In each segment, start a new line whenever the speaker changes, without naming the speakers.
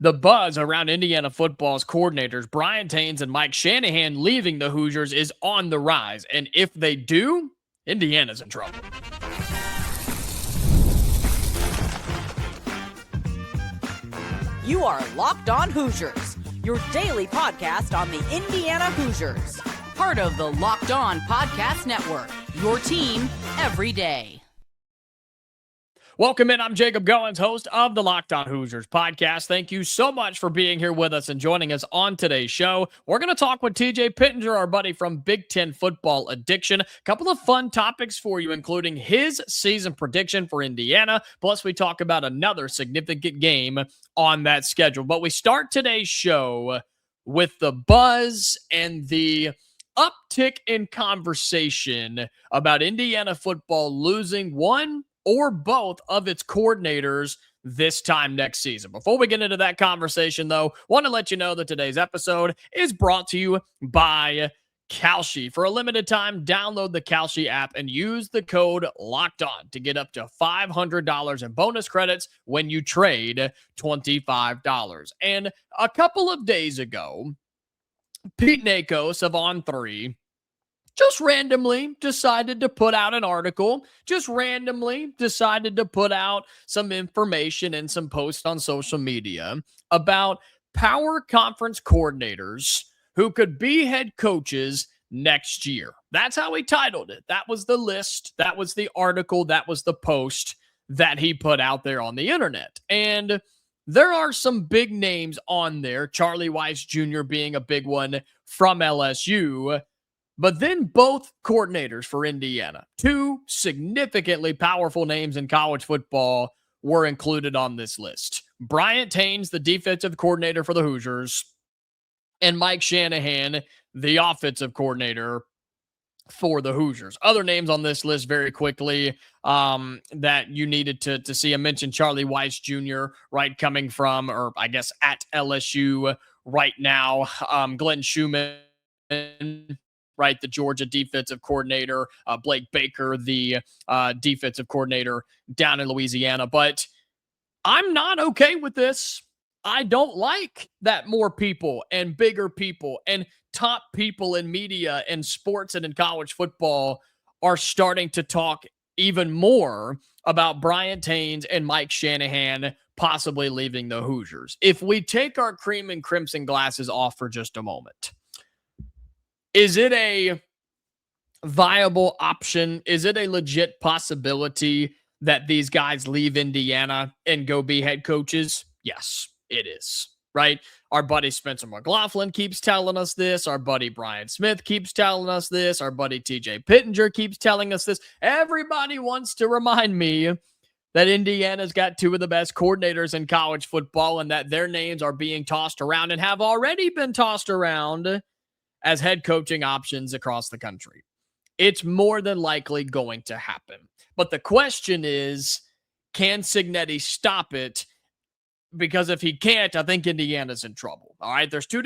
The buzz around Indiana football's coordinators, Bryant, Haines, and Mike Shanahan leaving the Hoosiers is on the rise. And if they do, Indiana's in trouble.
You are Locked On Hoosiers, your daily podcast on the Indiana Hoosiers. Part of the Locked On Podcast Network, your team every day.
Welcome in. I'm Jacob Goins, host of the Locked On Hoosiers podcast. Thank you so much for being here with us and joining us on today's show. We're going to talk with TJ Pittinger, our buddy from Big Ten Football Addiction. A couple of fun topics for you, including his season prediction for Indiana. Plus, we talk about another significant game on that schedule. But we start today's show with the buzz and the uptick in conversation about Indiana football losing one or both of its coordinators this time next season. Before we get into that conversation, though, want to let you know that today's episode is brought to you by Kalshi. For a limited time, download the Kalshi app and use the code LOCKEDON to get up to $500 in bonus credits when you trade $25. And a couple of days ago, Pete Nakos of On3 just randomly decided to put out an article, just randomly decided to put out some information and some posts on social media about power conference coordinators who could be head coaches next year. That's how he titled it. That was the list. That was the article. That was the post that he put out there on the internet. And there are some big names on there, Charlie Weis Jr. being a big one from LSU. But then both coordinators for Indiana, two significantly powerful names in college football, were included on this list. Bryant, Haines, the defensive coordinator for the Hoosiers, and Mike Shanahan, the offensive coordinator for the Hoosiers. Other names on this list very quickly that you needed to see. I mentioned Charlie Weis Jr., right, coming from, or I guess at LSU right now. Glenn Schumann, right, the Georgia defensive coordinator, Blake Baker, the defensive coordinator down in Louisiana. But I'm not okay with this. I don't like that more people and bigger people and top people in media and sports and in college football are starting to talk even more about Bryant, Haines and Mike Shanahan possibly leaving the Hoosiers. If we take our cream and crimson glasses off for just a moment, is it a viable option? Is it a legit possibility that these guys leave Indiana and go be head coaches? Yes, it is, right? Our buddy Spencer McLaughlin keeps telling us this. Our buddy Brian Smith keeps telling us this. Our buddy TJ Pittinger keeps telling us this. Everybody wants to remind me that Indiana's got two of the best coordinators in college football and that their names are being tossed around and have already been tossed around as head coaching options across the country. It's more than likely going to happen. But the question is, can Cignetti stop it? Because if he can't, I think Indiana's in trouble. All right, there's two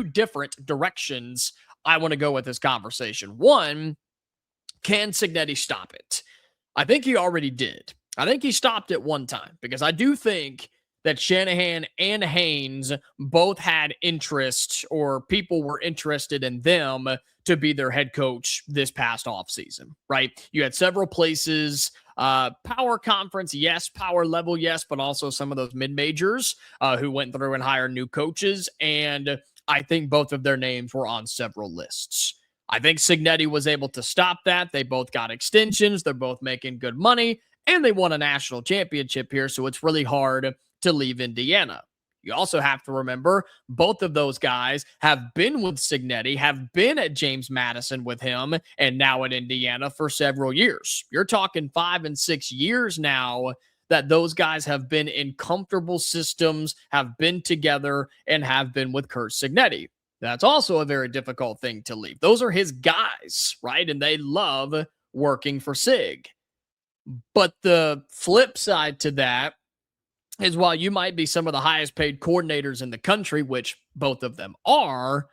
different directions I want to go with this conversation. One, can Cignetti stop it? I think he already did. I think he stopped it one time because I do think that Shanahan and Haines both had interest, or people were interested in them to be their head coach this past offseason, right? You had several places, power conference, yes, power level, yes, but also some of those mid-majors who went through and hired new coaches, and I think both of their names were on several lists. I think Cignetti was able to stop that. They both got extensions. They're both making good money, and they won a national championship here, so it's really hard to leave Indiana. You also have to remember both of those guys have been with Cignetti, have been at James Madison with him, and now at Indiana for several years. You're talking 5 and 6 years now that those guys have been in comfortable systems, have been together, and have been with Curt Cignetti. That's also a very difficult thing to leave. Those are his guys, right? And they love working for Sig. But the flip side to that is, while you might be some of the highest paid coordinators in the country, which both of them are,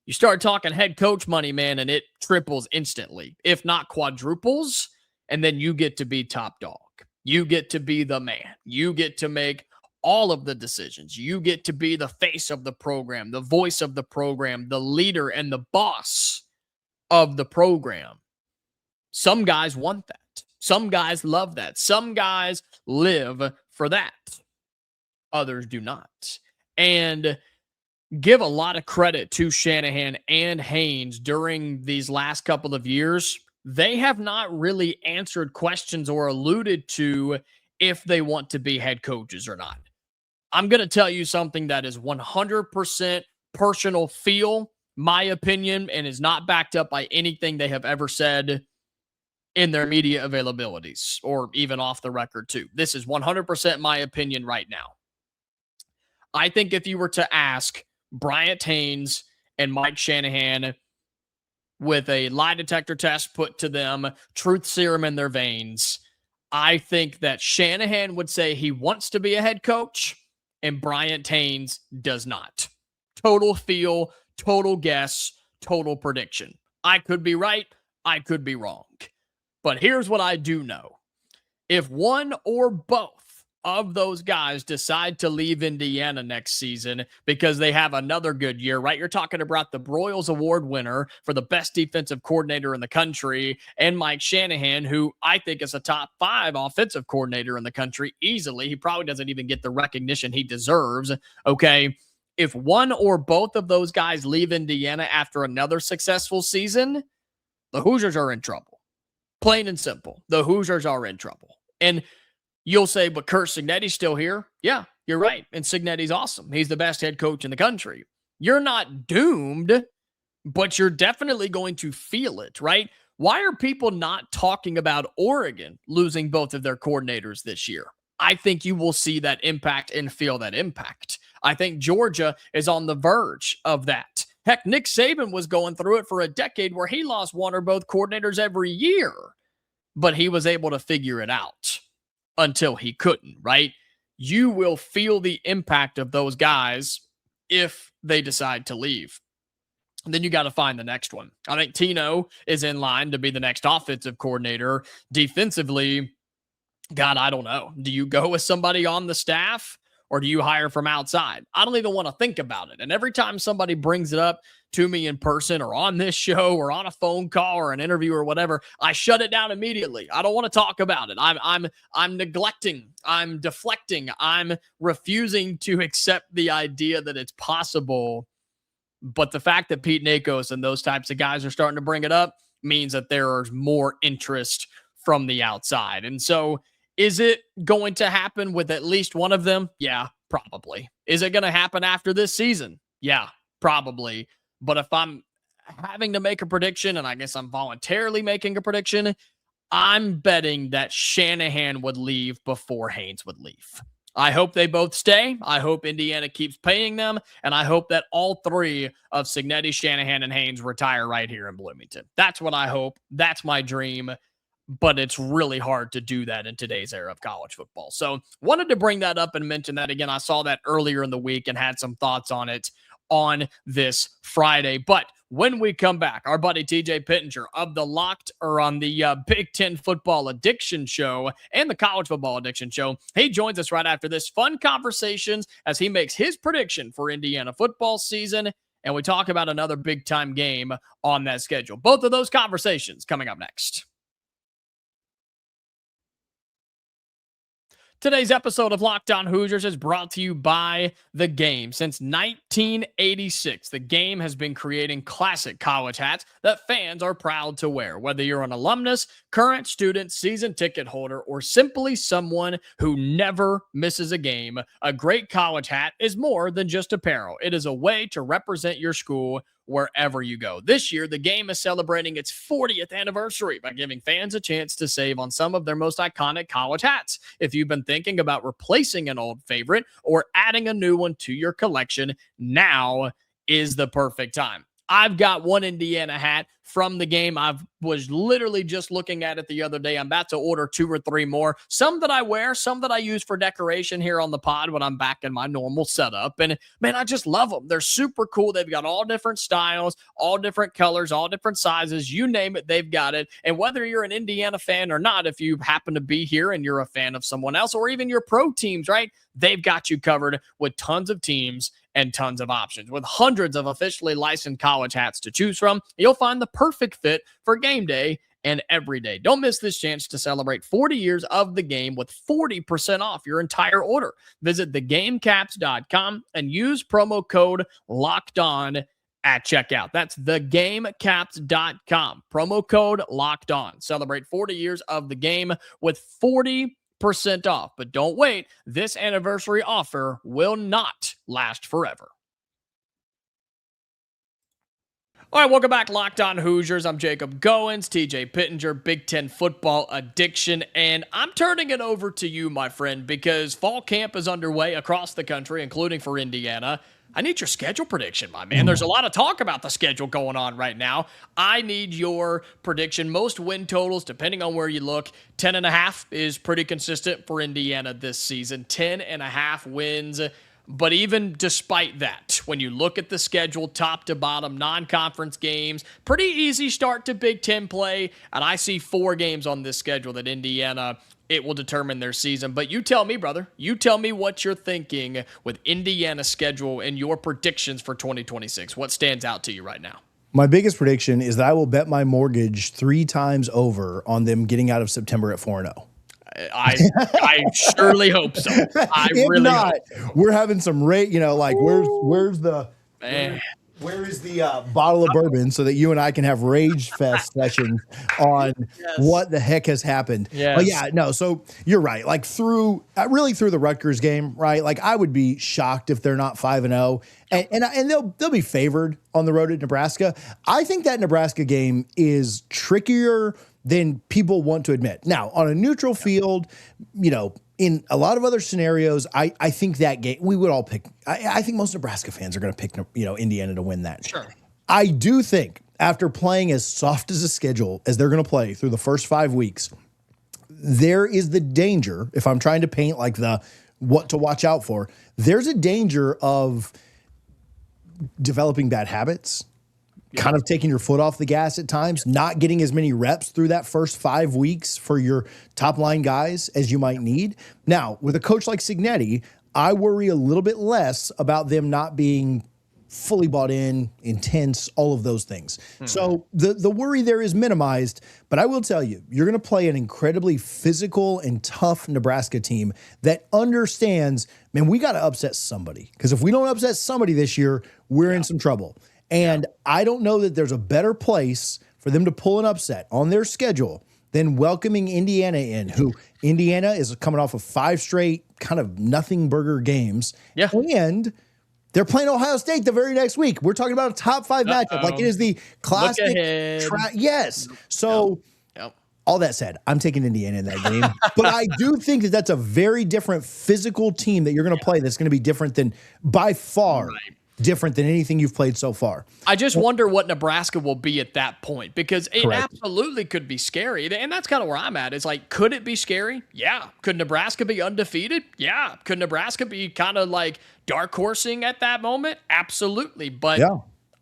you start talking head coach money, man, and it triples instantly, if not quadruples. And then you get to be top dog. You get to be the man. You get to make all of the decisions. You get to be the face of the program, the voice of the program, the leader and the boss of the program. Some guys want that. Some guys love that. Some guys live for that. Others do not. And give a lot of credit to Shanahan and Haines during these last couple of years. They have not really answered questions or alluded to if they want to be head coaches or not. I'm going to tell you something that is 100% personal feel, my opinion, and is not backed up by anything they have ever said in their media availabilities or even off the record too. This is 100% my opinion right now. I think if you were to ask Bryant, Haines, and Mike Shanahan with a lie detector test put to them, truth serum in their veins, I think that Shanahan would say he wants to be a head coach and Bryant Haines does not. Total feel, total guess, total prediction. I could be right. I could be wrong. But here's what I do know. If one or both of those guys decide to leave Indiana next season because they have another good year, right? You're talking about the Broyles Award winner for the best defensive coordinator in the country and Mike Shanahan, who I think is a top 5 offensive coordinator in the country easily. He probably doesn't even get the recognition he deserves. Okay. If one or both of those guys leave Indiana after another successful season, the Hoosiers are in trouble. Plain and simple. The Hoosiers are in trouble. And you'll say, but Curt Cignetti's still here. Yeah, you're right. And Cignetti's awesome. He's the best head coach in the country. You're not doomed, but you're definitely going to feel it, right? Why are people not talking about Oregon losing both of their coordinators this year? I think you will see that impact and feel that impact. I think Georgia is on the verge of that. Heck, Nick Saban was going through it for a decade where he lost one or both coordinators every year, but he was able to figure it out until he couldn't, right? You will feel the impact of those guys if they decide to leave. And then you got to find the next one. I think Tino is in line to be the next offensive coordinator. Defensively, God, I don't know. Do you go with somebody on the staff or do you hire from outside? I don't even want to think about it. And every time somebody brings it up to me in person or on this show or on a phone call or an interview or whatever, I shut it down immediately. I don't want to talk about it. I'm neglecting. I'm deflecting. I'm refusing to accept the idea that it's possible. But the fact that Pete Nakos and those types of guys are starting to bring it up means that there is more interest from the outside. And so is it going to happen with at least one of them? Yeah, probably. Is it going to happen after this season? Yeah, probably. But if I'm having to make a prediction, and I guess I'm voluntarily making a prediction, I'm betting that Shanahan would leave before Haines would leave. I hope they both stay. I hope Indiana keeps paying them. And I hope that all 3 of Cignetti, Shanahan, and Haines retire right here in Bloomington. That's what I hope. That's my dream. But it's really hard to do that in today's era of college football. So wanted to bring that up and mention that again. I saw that earlier in the week and had some thoughts on it on this Friday. But when we come back, our buddy TJ Pittinger of the Big Ten Football Addiction Show and the College Football Addiction Show, he joins us right after this fun conversations as he makes his prediction for Indiana football season. And we talk about another big time game on that schedule. Both of those conversations coming up next. Today's episode of Locked On Hoosiers is brought to you by The Game. Since 1986, The Game has been creating classic college hats that fans are proud to wear. Whether you're an alumnus, current student, season ticket holder, or simply someone who never misses a game, a great college hat is more than just apparel. It is a way to represent your school wherever you go. This year, The Game is celebrating its 40th anniversary by giving fans a chance to save on some of their most iconic college hats. If you've been thinking about replacing an old favorite or adding a new one to your collection, now is the perfect time. I've got one Indiana hat from the game. I was literally just looking at it the other day. I'm about to order 2 or 3 more. Some that I wear, some that I use for decoration here on the pod when I'm back in my normal setup. And man, I just love them. They're super cool. They've got all different styles, all different colors, all different sizes. You name it, they've got it. And whether you're an Indiana fan or not, if you happen to be here and you're a fan of someone else, or even your pro teams, right? They've got you covered with tons of teams and tons of options. With hundreds of officially licensed college hats to choose from, you'll find the perfect fit for game day and every day. Don't miss this chance to celebrate 40 years of the game with 40% off your entire order. Visit thegamecaps.com and use promo code LOCKEDON at checkout. That's thegamecaps.com. Promo code LOCKEDON. Celebrate 40 years of the game with 40% off. But don't wait. This anniversary offer will not last forever. All right, welcome back, Locked On Hoosiers. I'm Jacob Goins, TJ Pittinger, Big Ten football addiction, and I'm turning it over to you, my friend, because fall camp is underway across the country, including for Indiana. I need your schedule prediction, my man. There's a lot of talk about the schedule going on right now. I need your prediction. Most win totals, depending on where you look, 10.5 is pretty consistent for Indiana this season. 10.5 wins. But even despite that, when you look at the schedule, top to bottom, non-conference games, pretty easy start to Big Ten play. And I see 4 games on this schedule that Indiana, it will determine their season. But you tell me, brother. You tell me what you're thinking with Indiana's schedule and your predictions for 2026. What stands out to you right now?
My biggest prediction is that I will bet my mortgage 3 times over on them getting out of September at 4-0.
I surely hope so. I
if
really
not,
hope so.
We're having some rate, like where's the where is the bottle of bourbon so that you and I can have rage fest sessions on what the heck has happened.
Yes.
But yeah, no, so you're right. Like through the Rutgers game, right? Like I would be shocked if they're not 5-0. And they'll be favored on the road at Nebraska. I think that Nebraska game is trickier than people want to admit. Now, on a neutral field, in a lot of other scenarios, I think that game, we would all pick, I think most Nebraska fans are going to pick, Indiana to win that.
Sure. I
do think after playing as soft as a schedule as they're going to play through the first 5 weeks, there is the danger, if I'm trying to paint like the what to watch out for, there's a danger of developing bad habits, kind of taking your foot off the gas at times, not getting as many reps through that first 5 weeks for your top line guys as you might need. Now, with a coach like Cignetti, I worry a little bit less about them not being fully bought in, intense, all of those things. So the worry there is minimized, but I will tell you, you're going to play an incredibly physical and tough Nebraska team that understands, man, we got to upset somebody. Because if we don't upset somebody this year, we're in some trouble. And I don't know that there's a better place for them to pull an upset on their schedule than welcoming Indiana in, who Indiana is coming off of 5 straight kind of nothing burger games. Yeah. And they're playing Ohio State the very next week. We're talking about a top 5 matchup. Like it is the classic. Yes. So all that said, I'm taking Indiana in that game. But I do think that that's a very different physical team that you're going to play that's going to be different than by far. Right. Different than anything you've played so far.
I just wonder what Nebraska will be at that point, because it absolutely could be scary. And that's kind of where I'm at. It's like, could it be scary? Yeah. Could Nebraska be undefeated? Yeah. Could Nebraska be kind of like dark horsing at that moment? Absolutely. But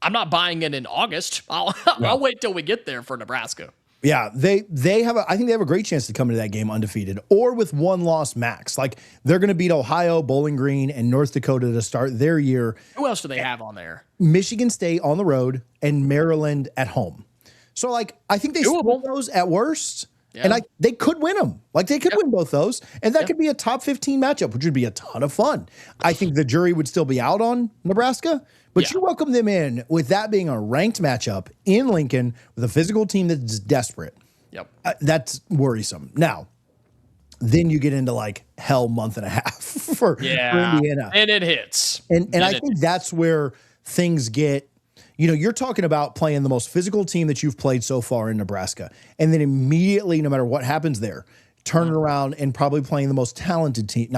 I'm not buying it in August. I'll wait till we get there for Nebraska.
Yeah, I think they have a great chance to come into that game undefeated or with 1 loss max. Like they're going to beat Ohio, Bowling Green, and North Dakota to start their year.
Who else do they have on there?
Michigan State on the road and Maryland at home. So like I think they split those at worst. Yeah. And they could win them. Like they could win both those. And that could be a top 15 matchup, which would be a ton of fun. I think the jury would still be out on Nebraska. But you welcome them in with that being a ranked matchup in Lincoln with a physical team that's desperate.
Yep.
That's worrisome. Now, then you get into like hell month and a half for Indiana.
And it hits.
And I think that's where things get, you're talking about playing the most physical team that you've played so far in Nebraska. And then immediately, no matter what happens there, turning around and probably playing the most talented team,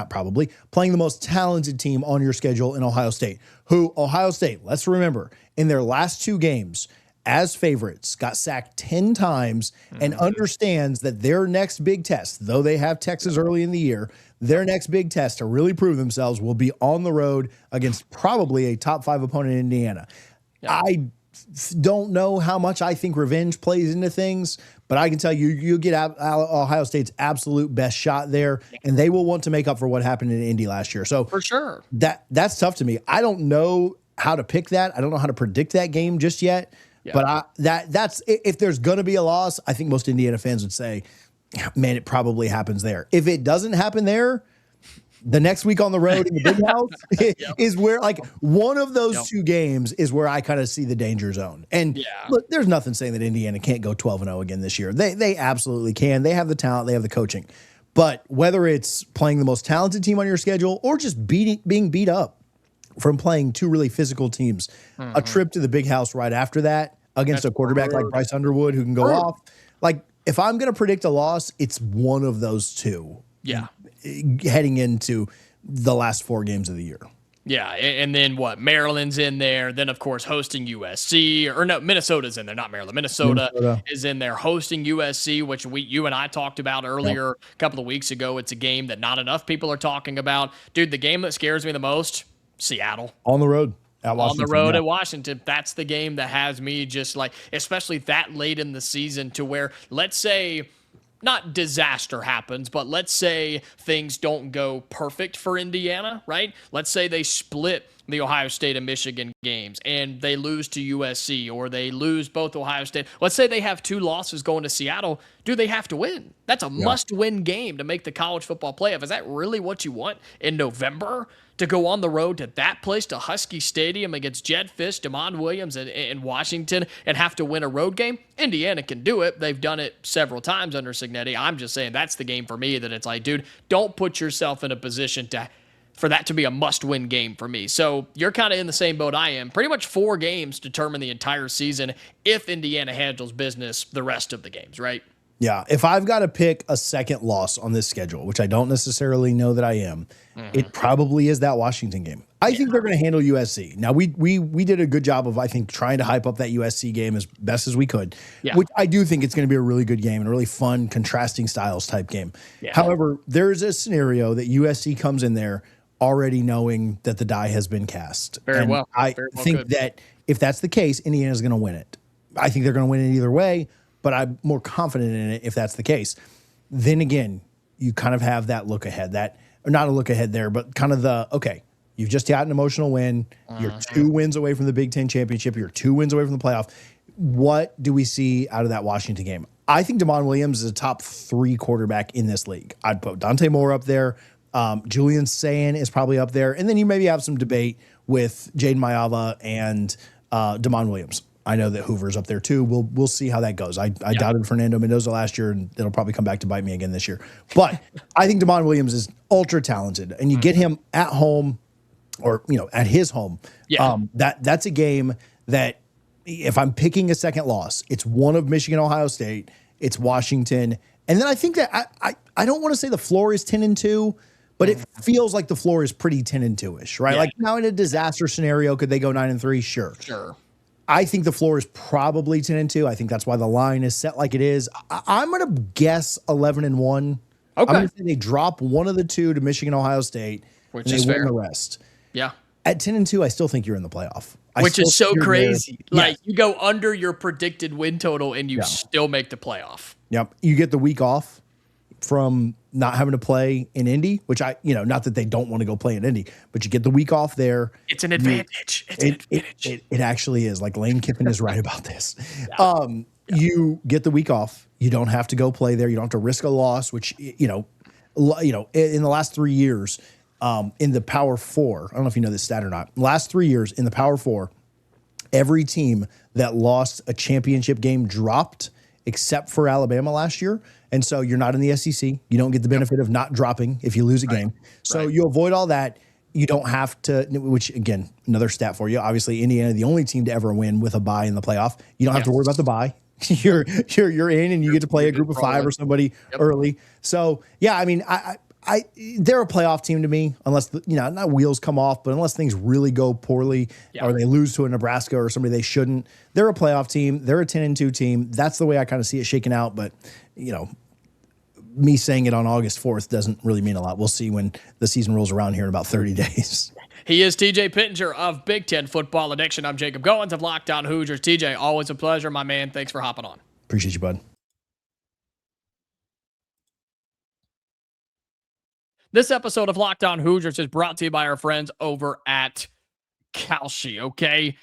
playing the most talented team on your schedule in Ohio State, who Ohio State, let's remember, in their last 2 games, as favorites, got sacked 10 times, and understands that their next big test, though they have Texas early in the year, their next big test to really prove themselves will be on the road against probably a top 5 opponent in Indiana. Yeah. I don't know how much I think revenge plays into things, but I can tell you, you get Ohio State's absolute best shot there, and they will want to make up for what happened in Indy last year. So
for sure,
that's tough to me. I don't know how to pick that. I don't know how to predict that game just yet. Yeah. But that's if there's going to be a loss, I think most Indiana fans would say, man, it probably happens there. If it doesn't happen there, the next week on the road in the big house is where, like, one of those two games is where I kind of see the danger zone. And look, there's nothing saying that Indiana can't go 12-0 again this year. They absolutely can. They have the talent. They have the coaching. But whether it's playing the most talented team on your schedule or just being beat up from playing two really physical teams, a trip to the big house right after that against a quarterback like Bryce Underwood who can go off. Like, if I'm going to predict a loss, it's one of those two.
Yeah.
Heading into the last 4 games of the year.
Yeah, and then what? Maryland's in there. Then, of course, hosting USC. Or no, Minnesota's in there, not Maryland. Minnesota is in there hosting USC, which you and I talked about earlier a couple of weeks ago. It's a game that not enough people are talking about. Dude, the game that scares me the most, Seattle.
On the road.
On the road at Washington. That's the game that has me just like, especially that late in the season to where, let's say, not disaster happens, but let's say things don't go perfect for Indiana, right? Let's say they split the Ohio State and Michigan games and they lose to USC or they lose both Ohio State. Let's say they have 2 losses going to Seattle. Do they have to win? That's a must-win game to make the college football playoff. Is that really what you want in November? To go on the road to that place, to Husky Stadium against Jedd Fisch, Damon Williams in Washington, and have to win a road game? Indiana can do it. They've done it several times under Cignetti. I'm just saying that's the game for me that it's like, dude, don't put yourself in a position for that to be a must-win game for me. So you're kind of in the same boat I am. Pretty much 4 games determine the entire season if Indiana handles business the rest of the games, right?
Yeah, if I've got to pick a second loss on this schedule, which I don't necessarily know that I am, it probably is that Washington game. I think they're going to handle USC. Now, we did a good job of, I think, trying to hype up that USC game as best as we could, which I do think it's going to be a really good game and a really fun, contrasting styles type game. Yeah. However, there's a scenario that USC comes in there already knowing that the die has been cast. I think that if that's the case, Indiana's going to win it. I think they're going to win it either way, but I'm more confident in it if that's the case. Then again, you kind of have that look ahead, or not a look ahead there, but kind of you've just got an emotional win. You're 2 wins away from the Big Ten championship. You're 2 wins away from the playoff. What do we see out of that Washington game? I think Damon Williams is a top 3 quarterback in this league. I'd put Dante Moore up there. Julian Sayin is probably up there. And then you maybe have some debate with Jaden Mayava and Damon Williams. I know that Hoover's up there too. We'll see how that goes. I doubted Fernando Mendoza last year, and it'll probably come back to bite me again this year. But I think Damon Williams is ultra talented, and you get him at home, or at his home. Yeah. That's a game that if I'm picking a second loss, it's one of Michigan, Ohio State, it's Washington, and then I think that I don't want to say the floor is 10-2. But it feels like the floor is pretty 10-2-ish, right? Yeah. Like now in a disaster scenario, could they go 9-3? Sure. I think the floor is probably 10-2. I think that's why the line is set like it is. I'm going to guess 11-1. Okay. I'm going to say they drop one of the 2 to Michigan, Ohio State,
which is fair.
Win the rest.
Yeah.
At 10-2, I still think you're in the playoff.
Which is so crazy. Like you go under your predicted win total and you still make the playoff.
Yep. You get the week off from not having to play in Indy, which not that they don't want to go play in Indy, but you get the week off there.
It's an advantage.
It actually is. Like Lane Kiffin is right about this. You get the week off. You don't have to go play there. You don't have to risk a loss, which, in the last 3 years, in the Power 4, I don't know if you know this stat or not, last 3 years in the Power 4, every team that lost a championship game dropped except for Alabama last year. And so you're not in the SEC. You don't get the benefit of not dropping if you lose a game. So you avoid all that. You don't have to, which again, another stat for you. Obviously, Indiana, the only team to ever win with a bye in the playoff. You don't have to worry about the bye. You're in and you get to play a group of 5 or somebody early. So yeah, I mean, They're a playoff team to me, unless not wheels come off, but unless things really go poorly or they lose to a Nebraska or somebody they shouldn't. They're a playoff team. They're a 10-2 team. That's the way I kind of see it shaking out. But me saying it on August 4th doesn't really mean a lot. We'll see when the season rolls around here in about 30 days.
He is TJ Pittinger of Big Ten Football Addiction. I'm Jacob Goins of Locked On Hoosiers. TJ, always a pleasure, my man. Thanks for hopping on.
Appreciate you, bud.
This episode of Locked On Hoosiers is brought to you by our friends over at Kalshi, okay?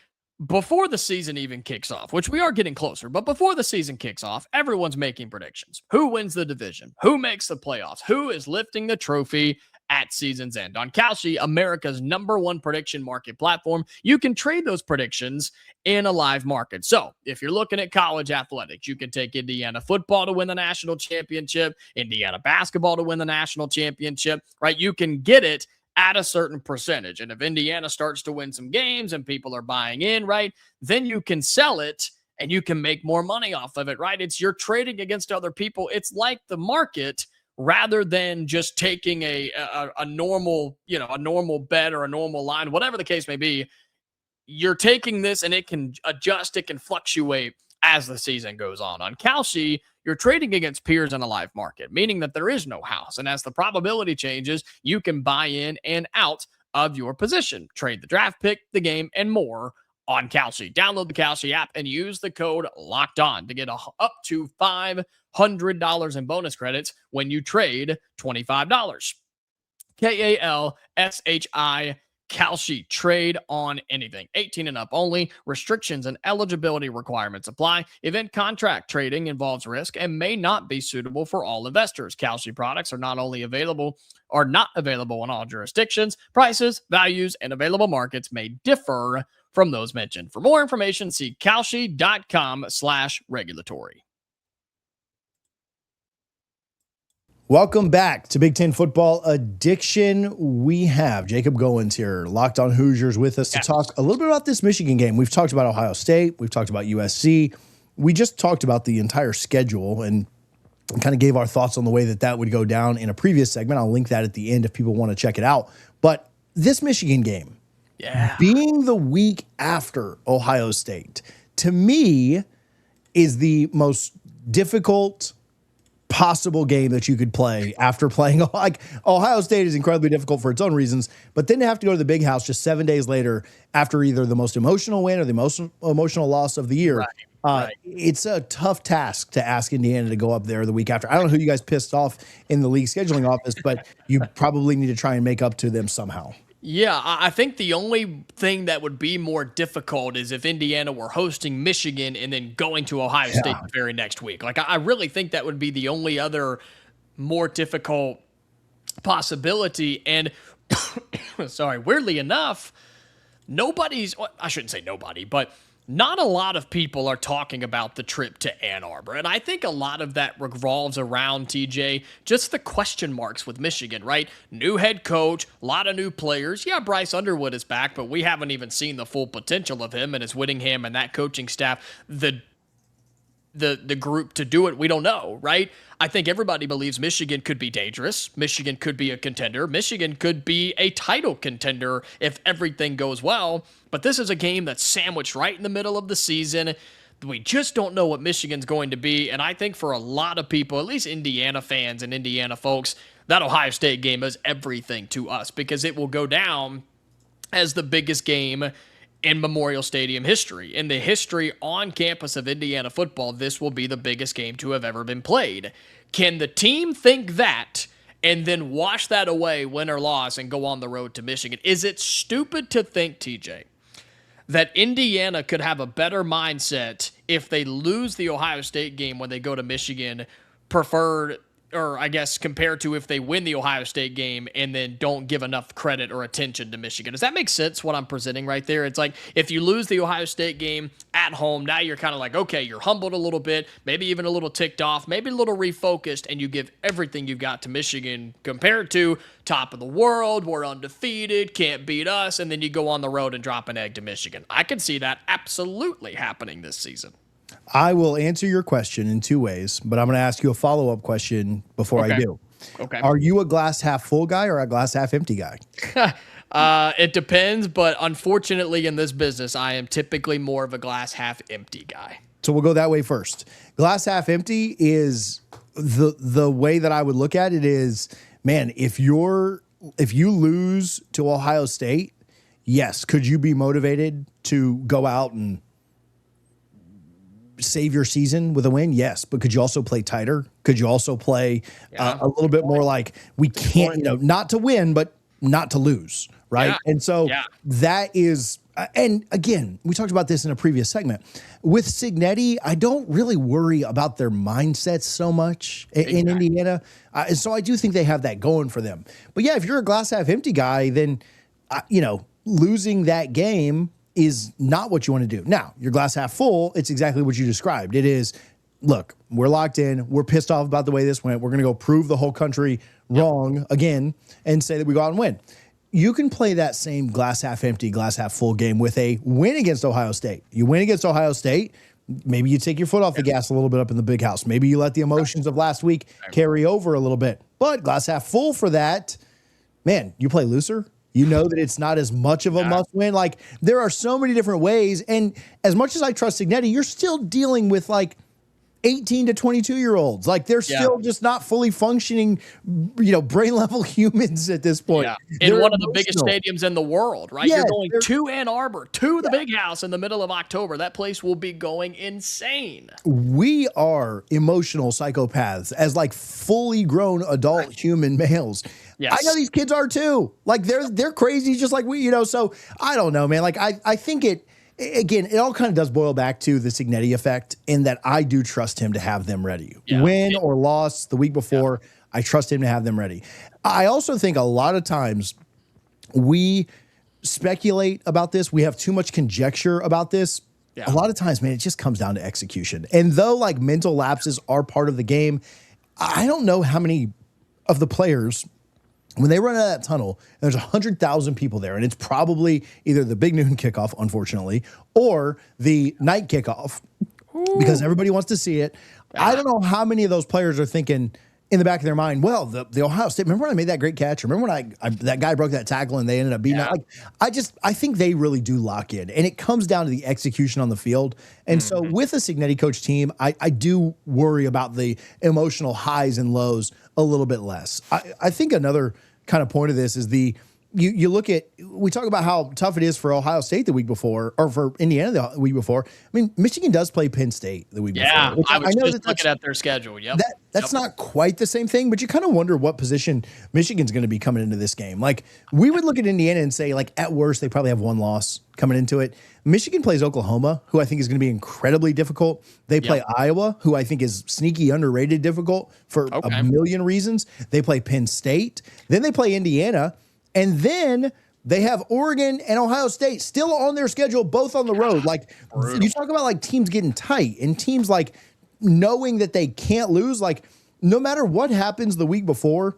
Before the season even kicks off, which we are getting closer, but before the season kicks off, everyone's making predictions. Who wins the division? Who makes the playoffs? Who is lifting the trophy at season's end? On Kalshi, America's #1 prediction market platform, you can trade those predictions in a live market. So if you're looking at college athletics, you can take Indiana football to win the national championship, Indiana basketball to win the national championship, right? You can get it at a certain percentage. And if Indiana starts to win some games and people are buying in, right, then you can sell it and you can make more money off of it, right? You're trading against other people. It's like the market rather than just taking a normal, a normal bet or a normal line, whatever the case may be. You're taking this and it can adjust, it can fluctuate as the season goes on. On Kalshi, you're trading against peers in a live market, meaning that there is no house. And as the probability changes, you can buy in and out of your position, trade the draft pick, the game, and more on Kalshi. Download the Kalshi app and use the code LOCKEDON to get up to $500 in bonus credits when you trade $25. KALSHI Kalshi. Trade on anything. 18 and up only. Restrictions and eligibility requirements apply. Event contract trading involves risk and may not be suitable for all investors. Kalshi products are not available in all jurisdictions. Prices, values, and available markets may differ from those mentioned. For more information, see kalshi.com/regulatory.
Welcome back to Big Ten Football Addiction. We have Jacob Goins here, Locked On Hoosiers, with us to talk a little bit about this Michigan game. We've talked about Ohio State. We've talked about USC. We just talked about the entire schedule and kind of gave our thoughts on the way that would go down in a previous segment. I'll link that at the end if people want to check it out. But this Michigan game, being the week after Ohio State, to me is the most difficult possible game that you could play after playing. Like, Ohio State is incredibly difficult for its own reasons, but then to have to go to the Big House just 7 days later after either the most emotional win or the most emotional loss of the year. Right. It's a tough task to ask Indiana to go up there the week after. I don't know who you guys pissed off in the league scheduling office, but you probably need to try and make up to them somehow.
Yeah, I think the only thing that would be more difficult is if Indiana were hosting Michigan and then going to Ohio State the very next week. Like, I really think that would be the only other more difficult possibility. And sorry, weirdly enough, I shouldn't say nobody, but not a lot of people are talking about the trip to Ann Arbor. And I think a lot of that revolves around, TJ, just the question marks with Michigan, right? New head coach, a lot of new players. Yeah, Bryce Underwood is back, but we haven't even seen the full potential of him, and is Whittingham and that coaching staff the group to do it? We don't know, right? I think everybody believes Michigan could be dangerous. Michigan could be a contender. Michigan could be a title contender if everything goes well. But this is a game that's sandwiched right in the middle of the season. We just don't know what Michigan's going to be. And I think for a lot of people, at least Indiana fans and Indiana folks, that Ohio State game is everything to us because it will go down as the biggest game in Memorial Stadium history. In the history on campus of Indiana football, this will be the biggest game to have ever been played. Can the team think that and then wash that away, win or loss, and go on the road to Michigan? Is it stupid to think, TJ, that Indiana could have a better mindset if they lose the Ohio State game when they go to Michigan, compared to if they win the Ohio State game and then don't give enough credit or attention to Michigan? Does that make sense, what I'm presenting right there? It's like, if you lose the Ohio State game at home, now you're kind of like, okay, you're humbled a little bit, maybe even a little ticked off, maybe a little refocused, and you give everything you've got to Michigan compared to top of the world, we're undefeated, can't beat us, and then you go on the road and drop an egg to Michigan. I could see that absolutely happening this season.
I will answer your question in two ways, but I'm going to ask you a follow-up question before I do.
Okay.
Are you a glass half full guy or a glass half empty guy?
It depends, but unfortunately in this business, I am typically more of a glass half empty guy.
So we'll go that way first. Glass half empty is the way that I would look at it is, man, if you lose to Ohio State, yes, could you be motivated to go out and save your season with a win? Yes. But could you also play tighter? Could you also play a little bit more like we can't, not to win, but not to lose, right?
Yeah.
And so that is, and again, we talked about this in a previous segment. With Cignetti, I don't really worry about their mindsets so much in Indiana. So I do think they have that going for them. But yeah, if you're a glass half empty guy, then, losing that game is not what you want to do. Now, your glass half full, it's exactly what you described. It is, look, we're locked in. We're pissed off about the way this went. We're going to go prove the whole country wrong again and say that we go out and win. You can play that same glass half empty, glass half full game with a win against Ohio State. You win against Ohio State, maybe you take your foot off the gas a little bit up in the big house. Maybe you let the emotions of last week carry over a little bit. But glass half full for that, man, you play looser. You know that it's not as much of a must win. Like, there are so many different ways. And as much as I trust Cignetti, you're still dealing with like 18 to 22-year-olds. Like, they're still just not fully functioning, brain level humans at this point.
Yeah. In one of the biggest stadiums in the world, right?
Yes,
you're going to Ann Arbor, to the big house in the middle of October. That place will be going insane.
We are emotional psychopaths as like fully grown adult human males.
Yes.
I know these kids are too. Like, they're crazy just like we, so I don't know, man. Like, I think it all kind of does boil back to the Cignetti effect in that I do trust him to have them ready. Win or loss the week before, I trust him to have them ready. I also think a lot of times we speculate about this. We have too much conjecture about this. A lot of times, man, it just comes down to execution. And though like mental lapses are part of the game, I don't know how many of the players, when they run out of that tunnel, there's 100,000 people there, and it's probably either the big noon kickoff, unfortunately, or the night kickoff, because everybody wants to see it. I don't know how many of those players are thinking in the back of their mind, well, the Ohio State, remember when I made that great catch? Remember when that guy broke that tackle and they ended up beating it? Like, I think they really do lock in, and it comes down to the execution on the field. And so with a Cignetti coach team, I do worry about the emotional highs and lows a little bit less. I think another kind of point of this is you look at, we talk about how tough it is for Ohio State the week before, or for Indiana the week before. I mean, Michigan does play Penn State the week before.
I was just looking at their schedule.
That's not quite the same thing, but you kind of wonder what position Michigan's going to be coming into this game. Like, we would look at Indiana and say, like, at worst, they probably have one loss coming into it. Michigan plays Oklahoma, who I think is going to be incredibly difficult. They play Iowa, who I think is sneaky underrated difficult for a million reasons. They play Penn State. Then they play Indiana. And then they have Oregon and Ohio State still on their schedule, both on the road. Like, you talk about like teams getting tight and teams like knowing that they can't lose. Like, no matter what happens the week before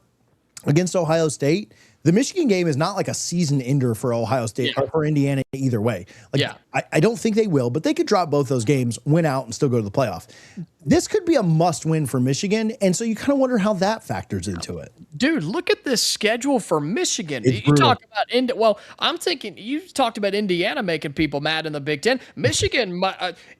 against Ohio State, the Michigan game is not like a season ender for Ohio State or for Indiana either way. Like, I don't think they will, but they could drop both those games, win out, and still go to the playoff. This could be a must-win for Michigan, and so you kind of wonder how that factors into it.
Dude, look at this schedule for Michigan. You talk about I'm thinking you talked about Indiana making people mad in the Big Ten. Michigan,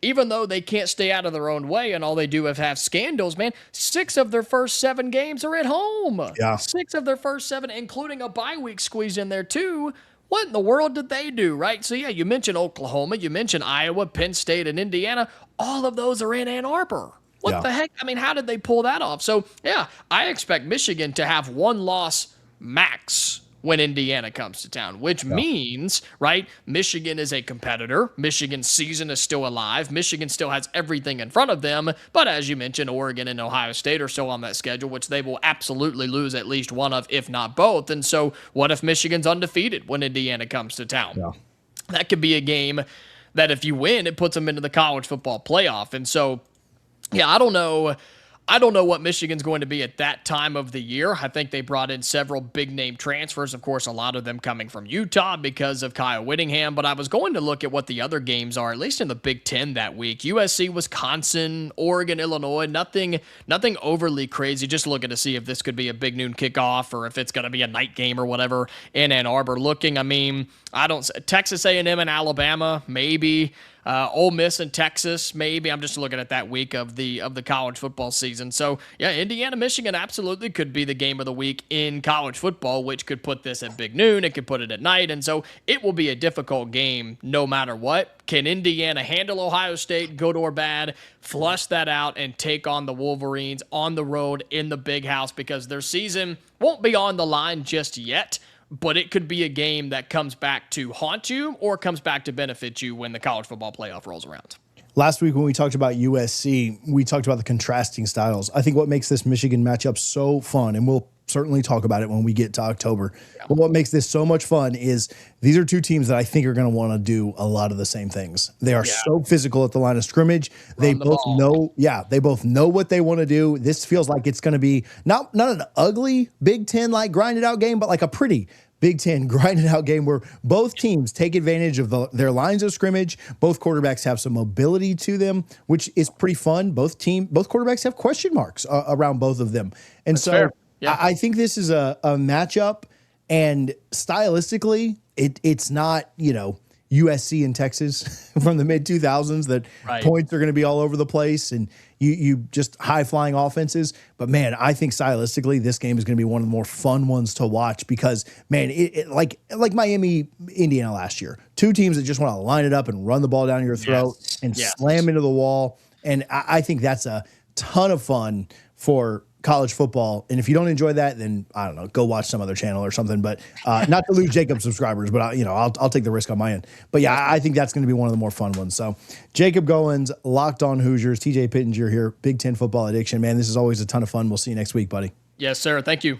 even though they can't stay out of their own way and all they do is have scandals, man, 6 of their first 7 games are at home. 6 of their first 7, including a bye week squeezed in there too. What in the world did they do, right? So, you mentioned Oklahoma, you mentioned Iowa, Penn State, and Indiana. All of those are in Ann Arbor. What the heck? I mean, how did they pull that off? So, I expect Michigan to have 1 loss max when Indiana comes to town, which means, right, Michigan is a competitor. Michigan's season is still alive. Michigan still has everything in front of them. But as you mentioned, Oregon and Ohio State are still on that schedule, which they will absolutely lose at least one of, if not both. And so what if Michigan's undefeated when Indiana comes to town? That could be a game that if you win, it puts them into the college football playoff. And so, I don't know. I don't know what Michigan's going to be at that time of the year. I think they brought in several big name transfers. Of course, a lot of them coming from Utah because of Kyle Whittingham. But I was going to look at what the other games are, at least in the Big Ten that week. USC, Wisconsin, Oregon, Illinois. Nothing overly crazy. Just looking to see if this could be a big noon kickoff or if it's going to be a night game or whatever in Ann Arbor. Looking, I mean, Texas A&M and Alabama, maybe. Ole Miss and Texas, maybe. I'm just looking at that week of the college football season. So, yeah, Indiana, Michigan absolutely could be the game of the week in college football, which could put this at big noon. It could put it at night. And so it will be a difficult game no matter what. Can Indiana handle Ohio State, good or bad, flush that out, and take on the Wolverines on the road in the Big House? Because their season won't be on the line just yet. But it could be a game that comes back to haunt you or comes back to benefit you when the college football playoff rolls around.
Last week when we talked about USC, we talked about the contrasting styles. I think what makes this Michigan matchup so fun, and we'll certainly talk about it when we get to October, but what makes this so much fun is these are two teams that I think are going to want to do a lot of the same things. They are so physical at the line of scrimmage. They both know what they want to do. This feels like it's going to be not an ugly Big Ten like grinded out game, but like a pretty Big Ten grinded out game where both teams take advantage of their lines of scrimmage. Both quarterbacks have some mobility to them, which is pretty fun. Both quarterbacks have question marks around both of them. And That's fair. Yeah. I think this is a matchup, and stylistically, it's not, USC and Texas from the mid-2000s that points are going to be all over the place and you just high-flying offenses. But, man, I think stylistically this game is going to be one of the more fun ones to watch because, man, like Miami, Indiana last year, two teams that just want to line it up and run the ball down your throat and slam into the wall. And I think that's a ton of fun for college football. And if you don't enjoy that, then I don't know, go watch some other channel or something, but not to lose Jacob subscribers, but I'll take the risk on my end. But yeah, I think that's going to be one of the more fun ones. So Jacob Goins, Locked On Hoosiers, TJ Pittinger here, Big Ten Football Addiction. Man, this is always a ton of fun. We'll see you next week, buddy.
Yes, sir. Thank you.